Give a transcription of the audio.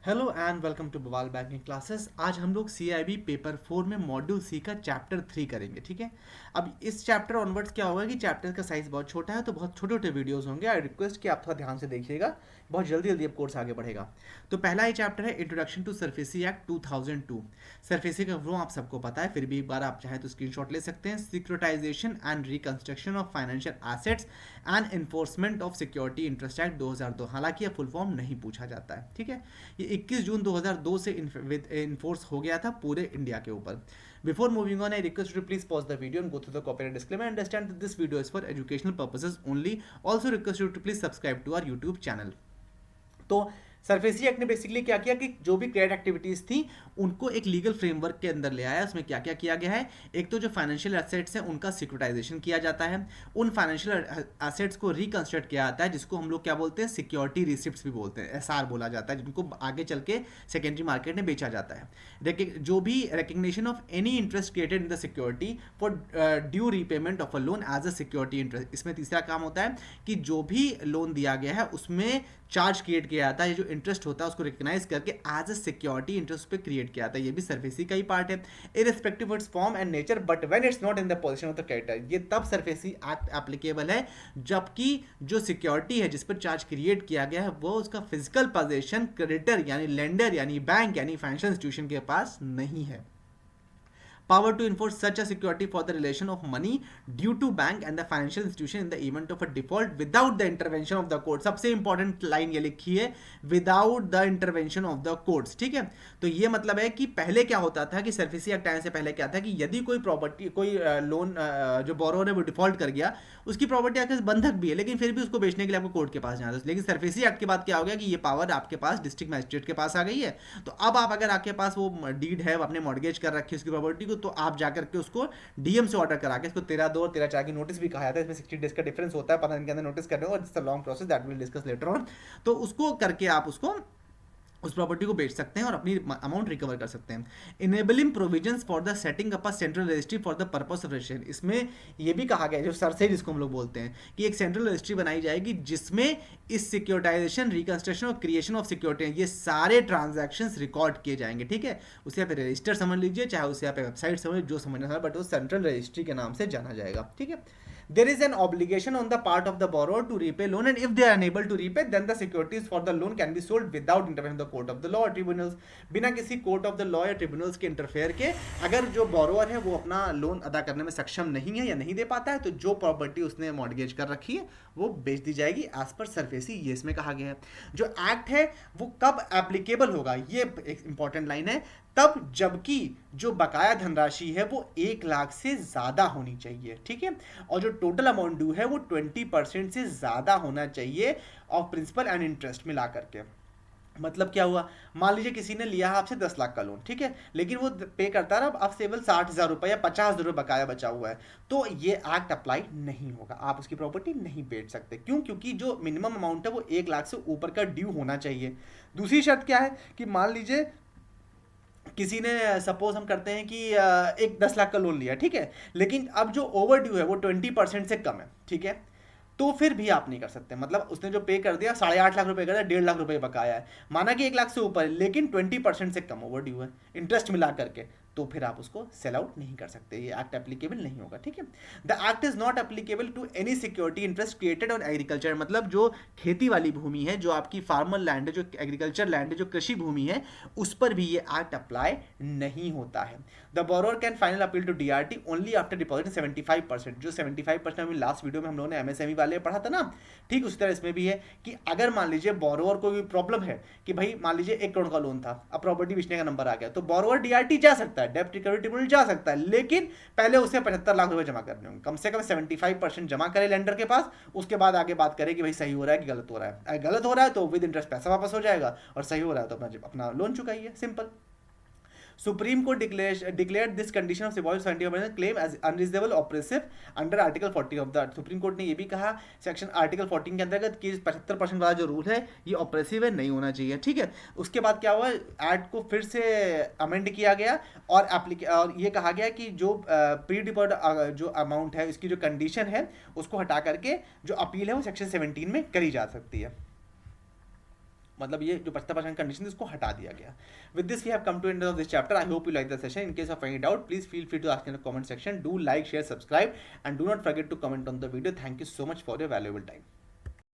Hello and welcome to बवाल banking classes. आज हम लोग CIB पेपर 4 में मॉड्यूल सी का चैप्टर 3 करेंगे। ठीक है, अब इस चैप्टर ऑनवर्ड्स क्या होगा कि चैप्टर का साइज बहुत छोटा है, तो बहुत छोटे छोटे वीडियोस होंगे। आई रिक्वेस्ट कि आप थोड़ा ध्यान से देखिएगा, बहुत जल्दी जल्दी अब कोर्स आगे बढ़ेगा। तो पहला ही चैप्टर है introduction to SARFAESI act 2002। SARFAESI का वो आप सबको पता है, फिर भी एक बार आप चाहें तो स्क्रीनशॉट ले सकते हैं। Securitisation and reconstruction of financial assets and enforcement of security interest act 2002। हालांकि यह फुल फॉर्म नहीं पूछा जाता है। ठीक है, ये 21 जून 2002 से इन्फोर्स हो गया था पूरे इंडिया के ऊपर। Before moving on, I request you to please pause the video and go through the copyright disclaimer. Understand that this video is for educational purposes only. Also request you to please subscribe to our YouTube channel. तो SARFAESI act ने basically क्या किया कि जो भी credit activities थी उनको एक लीगल फ्रेमवर्क के अंदर ले आया। उसमें क्या क्या किया गया है, एक तो जो फाइनेंशियल एसेट्स हैं उनका सिक्योरिटाइजेशन किया जाता है, उन फाइनेंशियल एसेट्स को रिकंस्ट्रक्ट किया जाता है, जिसको हम लोग क्या बोलते हैं, सिक्योरिटी रिसिप्ट्स भी बोलते हैं, SR बोला जाता है, जिनको आगे चल के सेकेंडरी मार्केट में बेचा जाता है। जो भी recognition of any interest created in the security for due repayment of a loan as a security interest. इसमें तीसरा काम होता है कि जो भी लोन दिया गया है उसमें चार्ज क्रिएट किया जाता है, जो इंटरेस्ट होता है उसको रिकग्नाइज करके एज अ सिक्योरिटी इंटरेस्ट पे क्रिएट किया जाता है। ये भी सरफेसी का ही पार्ट है, irrespective of its form and nature, but when it's not in the position of the creditor. ये तब सरफेसी एक्ट एप्लीकेबल है जबकि जो सिक्योरिटी है जिस पर चार्ज क्रिएट किया गया है वो उसका फिजिकल पोजीशन क्रेडिटर यानी लेंडर यानी बैंक यानी फाइनेंशियल इंस्टीट्यूशन के पास नहीं है। Power to enforce such a security for the relation of money due to bank and the financial institution in the event of a default without the intervention of the court। सबसे important line ये लिखी है, without the intervention of the courts. ठीक है, तो ये मतलब है कि पहले क्या होता था कि सरफेसी एक्ट आने से पहले क्या था कि यदि कोई प्रॉपर्टी कोई लोन जो बोरोवर है वो डिफॉल्ट कर गया, उसकी प्रॉपर्टी आपके बंधक भी है लेकिन फिर भी उसको बेचने के लिए आपको कोर्ट के पास जाना था। लेकिन सरफेसी एक्ट के बाद क्या हो गया कि ये पावर आपके पास डिस्ट्रिक्ट मजिस्ट्रेट के पास आ गई है। तो अब आप अगर आपके पास वो डीड है, आपने मॉर्गेज कर रखी है उसकी प्रॉपर्टी को, तो आप जाकर के उसको DM से ऑर्डर करा के, इसको 13(2) और 13(4) की नोटिस भी कहा जाता है। इसमें 60 डेज का डिफरेंस होता है, 15 दिन के अंदर नोटिस करने और it's a long process that will discuss later on. तो उसको करके आप उसको उस प्रॉपर्टी को बेच सकते हैं और अपनी अमाउंट रिकवर कर सकते हैं। Enabling provisions for the setting up a central registry for the purpose of registration. इसमें यह भी कहा गया है, जो सरसे जिसको हम लोग बोलते हैं, कि एक सेंट्रल रजिस्ट्री बनाई जाएगी जिसमें इस सिक्योरिटाइजेशन, रिकंस्ट्रक्शन और क्रिएशन ऑफ सिक्योरिटी ये सारे ट्रांजैक्शंस रिकॉर्ड किए जाएंगे। ठीक है, उसे आप रजिस्टर समझ लीजिए, चाहे उसे आप वेबसाइट समझ, जो समझना है, बट वो सेंट्रल रजिस्ट्री के नाम से जाना जाएगा। ठीक है, there is an obligation on the part of the borrower to repay loan, and if they are unable to repay then the securities for the loan can be sold without intervention of the court of the law or tribunals। बिना किसी court of the law या tribunals के interfere के अगर जो borrower है वो अपना लोन अदा करने में सक्षम नहीं है या नहीं दे पाता है, तो जो प्रॉपर्टी उसने मॉर्गेज कर रखी है वो बेच दी जाएगी एज पर सरफेसी। ये इसमें कहा गया है। जो एक्ट है वो कब एप्लीकेबल होगा, ये एक इंपॉर्टेंट लाइन है, तब जबकि जो बकाया धनराशि है वो 1 लाख से ज्यादा होनी चाहिए। ठीक है, और जो टोटल अमाउंट ड्यू है वो 20% से ज्यादा होना चाहिए ऑफ प्रिंसिपल एंड इंटरेस्ट मिला करके। मतलब क्या हुआ, मान लीजिए किसी ने लिया है आपसे 10 लाख का लोन, ठीक है, लेकिन वो पे करता रहा, अब केवल 60,000 रुपए या 50,000 रुपए बकाया बचा हुआ है, तो ये एक्ट अप्लाई नहीं होगा, आप उसकी प्रॉपर्टी नहीं बेच सकते। क्यों? क्योंकि जो मिनिमम अमाउंट है वो 1 लाख से ऊपर का ड्यू होना चाहिए। दूसरी शर्त क्या है कि मान लीजिए किसी ने, सपोज हम करते हैं कि एक 10 लाख का लोन लिया, ठीक है, लेकिन अब जो ओवर ड्यू है वो 20% से कम है, ठीक है, तो फिर भी आप नहीं कर सकते। मतलब उसने जो पे कर दिया 8.5 लाख रुपए कर दिया, 1.5 लाख रुपए बकाया है, माना कि 1 लाख से ऊपर, लेकिन 20% से कम ओवर ड्यू है इंटरेस्ट मिला करके, तो फिर आप उसको सेल आउट नहीं कर सकते, ये एक्ट एप्लीकेबल नहीं होगा। ठीक है, the act is not applicable to any security interest created on agriculture. मतलब जो खेती वाली भूमि है, जो आपकी फार्मर लैंड है, जो एग्रीकल्चर लैंड है, जो कृषि भूमि है, उस पर भी ये एक्ट अप्लाई नहीं होता है। The borrower can final appeal to DRT only after deposit 75%। जो 75% अभी लास्ट वीडियो में हम लोगों ने MSME वाले पढ़ा था ना, ठीक उसी तरह इसमें भी है कि अगर मान लीजिए बोरोवर को भी प्रॉब्लम है कि भाई मान लीजिए 1 करोड़ का लोन था, अब प्रॉपर्टी बेचने का नंबर आ गया, तो बोरोवर DRT जा सकता है, डेब्ट रिकवरी ट्रिब्यूनल जा सकता है, लेकिन पहले उसे 75 लाख रुपए जमा करने होंगे, कम से कम 75% जमा करे लेंडर के पास, उसके बाद आगे बात करें कि भाई सही हो रहा है कि गलत हो रहा है। अगर गलत हो रहा है तो विद इंटरेस्ट पैसा वापस हो जाएगा, और सही हो रहा है तो अपना लोन चुकाइए, simple. Supreme Court declared this condition of symbolic 75% claim as unreasonable oppressive under Article 40 of the supreme court ने ये भी कहा सेक्शन आर्टिकल 14 के अंतर्गत कि 75% वाला जो रूल है ये ऑप्रेसिव है, नहीं होना चाहिए। ठीक है, उसके बाद क्या हुआ, एक्ट को फिर से अमेंड किया गया और ये कहा गया कि जो प्री डिपॉजिट जो अमाउंट है, इसकी जो कंडीशन है उसको हटा करके जो अपील है वो सेक्शन 17 में करी जा सकती है। मतलब ये जो 55% कंडीशन इसको हटा दिया गया. With this we have come to end of this chapter. I hope you like the session. In case of any doubt, please feel free to ask in the comment section. Do like, share, subscribe, and do not forget to comment on the video. Thank you so much for your valuable time.